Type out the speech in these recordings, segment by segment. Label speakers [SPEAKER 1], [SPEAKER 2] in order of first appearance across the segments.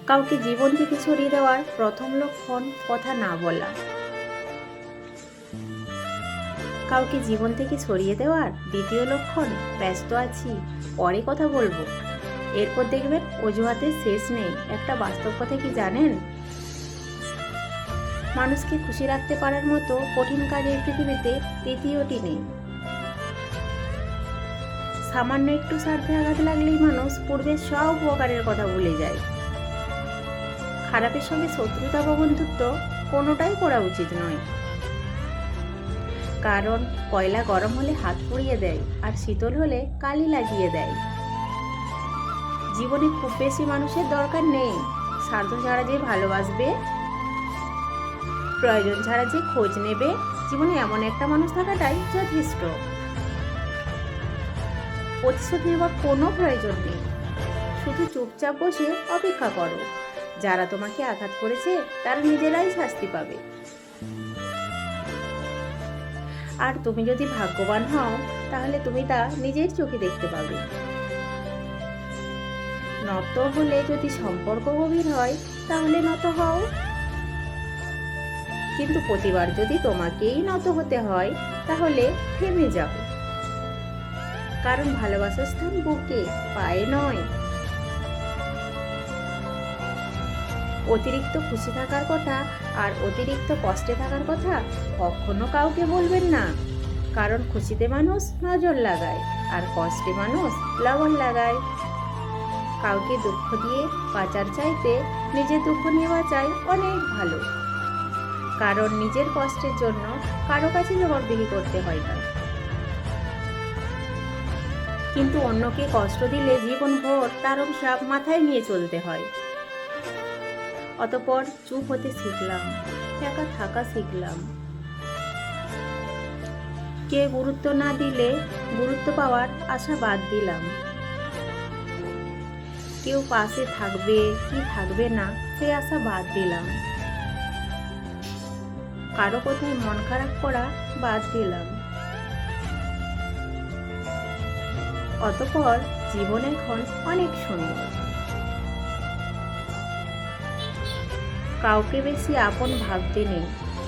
[SPEAKER 1] কাউকে জীবন থেকে সরিয়ে দেওয়ার প্রথম লক্ষণ কথা না বলা। কাউকে জীবন থেকে সরিয়ে দেওয়ার দ্বিতীয় লক্ষণ ব্যস্ত আছি, পরে কথা বলবো। এরপর দেখবেন অজুহাতের শেষ নেই। একটা বাস্তব কথা কি জানেন? মানুষকে খুশি রাখতে পারার মতো কঠিন কাজ এই পৃথিবীতে তৃতীয়টি নেই। সামান্য একটু স্বার্থে আঘাত লাগলেই মানুষ পূর্বের সব উপকারের কথা ভুলে যায়। খারাপের সঙ্গে শত্রুতা বা বন্ধুত্ব কোনোটাই করা উচিত নয়। কারণ কয়লা গরম হলে হাত পুড়িয়ে দেয়, আর শীতল হলে কালি লাগিয়ে দেয়। জীবনে খুব বেশি মানুষের দরকার নেই। স্বার্থ ছাড়া যে ভালোবাসবে, প্রয়োজন ছাড়া যে খোঁজ নেবে, জীবনে এমন একটা মানুষ থাকাটাই যথেষ্ট। প্রতিশোধ নেওয়ার কোনো প্রয়োজন নেই। শুধু চুপচাপ বসে অপেক্ষা করো। যারা তোমাকে আঘাত করেছে তারা নিজেরাই শাস্তি পাবে। আর তুমি যদি ভাগ্যবান হও, তাহলে তুমি তা নিজের চোখে দেখতে পাবে। নত হলে যদি সম্পর্ক গভীর হয়, তাহলে নত হও। কিন্তু প্রতিবার যদি তোমাকেই নত হতে হয়, তাহলে থেমে যাও। কারণ ভালোবাসার স্থান বুকে, পায়ে নয়। অতিরিক্ত খুশি থাকার কথা আর অতিরিক্ত কষ্টে থাকার কথা কখনো কাউকে বলবেন না। কারণ খুশিতে মানুষ নজর লাগায়, আর কষ্টে মানুষ লবণ লাগায়। কাউকে দুঃখ দিয়ে বাঁচার চাইতে নিজের দুঃখ নিয়ে বাঁচাই অনেক ভালো। কারণ নিজের কষ্টের জন্য কারো কাছে জবাবদিহি করতে হয় না। কিন্তু অন্যকে কষ্ট দিলে জীবনভর তার অভিশাপ মাথায় নিয়ে চলতে হয়। অতঃপর চুপ হতে শিখলাম, একা থাকা শিখলাম। কে গুরুত্ব না দিলে গুরুত্ব পাওয়ার আশা বাদ দিলাম। কেউ পাশে থাকবে কি থাকবে না সে আশা বাদ দিলাম। কারো কোথায় মন খারাপ করা বাদ দিলাম। অতঃপর জীবন এখন অনেক সুন্দর। কাউকে বেশি আপন ভাবতে নেই।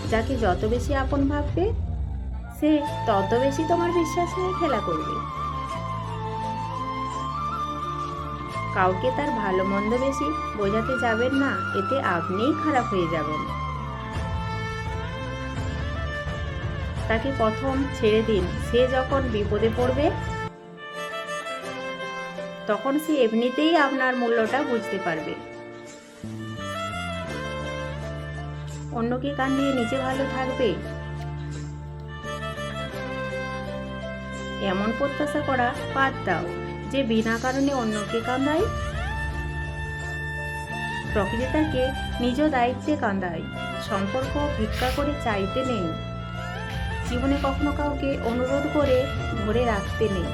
[SPEAKER 1] যাকে যত বেশি আপন ভাববে, সে তত বেশি তোমার বিশ্বাস নিয়ে খেলা করবে। কাউকে তার ভালো মন্দ বেশি বোঝাতে যাবেন না, এতে আপনিই খারাপ হয়ে যাবেন। তাকে প্রথম ছেড়ে দিন। সে যখন বিপদে পড়বে, তখন সে এমনিতেই আপনার মূল্যটা বুঝতে পারবে। অন্যকে কাঁদিয়ে নিজে ভালো থাকবে, এমন প্রত্যাশা করা বাদ দাও যে বিনা কারণে অন্যকে কাঁদায়। প্রকৃতি তাকে নিজ দায়িত্বে কাঁদায়। সম্পর্ক ভিক্ষা করে চাইতে নেই। জীবনে কখনো কাউকে অনুরোধ করে ধরে রাখতে নেই।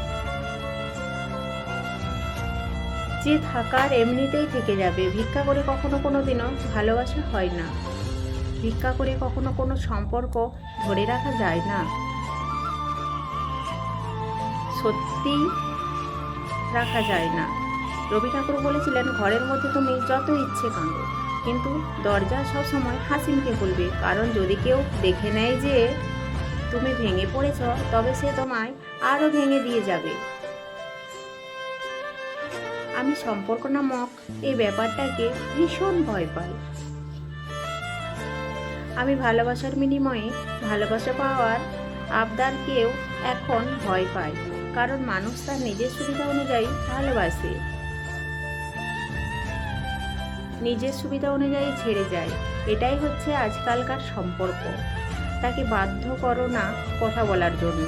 [SPEAKER 1] যে থাকার এমনিতেই থেকে যাবে। ভিক্ষা করে কখনো কোনো দিনও ভালোবাসা হয় না। ভিক্ষা করে কখনো কোনো সম্পর্ক ধরে রাখা যায় না। সত্যি রাখা যায় না। রবি ঠাকুর বলেছিলেন, ঘরের মধ্যে তুমি যত ইচ্ছে কাঁদো, কিন্তু দরজা সবসময় হাসি মুখে খুলবে। কারণ যদি কেউ দেখে নেয় যে তুমি ভেঙে পড়েছ, তবে সে তোমায় আরও ভেঙে দিয়ে যাবে। আমি সম্পর্ক নামক এই ব্যাপারটাকে ভীষণ ভয় পাই। আমি ভালোবাসার বিনিময়ে ভালোবাসা পাওয়ার আবদারকেও এখন ভয় পাই। কারণ মানুষ তার নিজের সুবিধা অনুযায়ী ভালোবাসে, নিজের সুবিধা অনুযায়ী ছেড়ে যায়। এটাই হচ্ছে আজকালকার সম্পর্ক। তাকে বাধ্য করো না কথা বলার জন্য।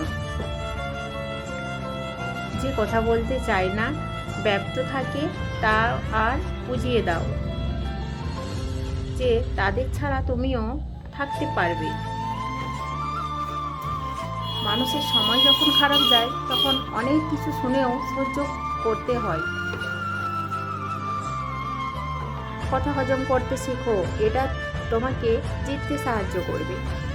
[SPEAKER 1] যে কথা বলতে চায় না, ব্যর্থ থাকে, তা আর বুঝিয়ে দাও যে তাদের ছাড়া তুমিও থাকতে পারবে। মানুষের সময় যখন খারাপ যায়, তখন অনেক কিছু শুনেও সহ্য করতে হয়। কথা হজম করতে শেখো, এটা তোমাকে জিততে সাহায্য করবে।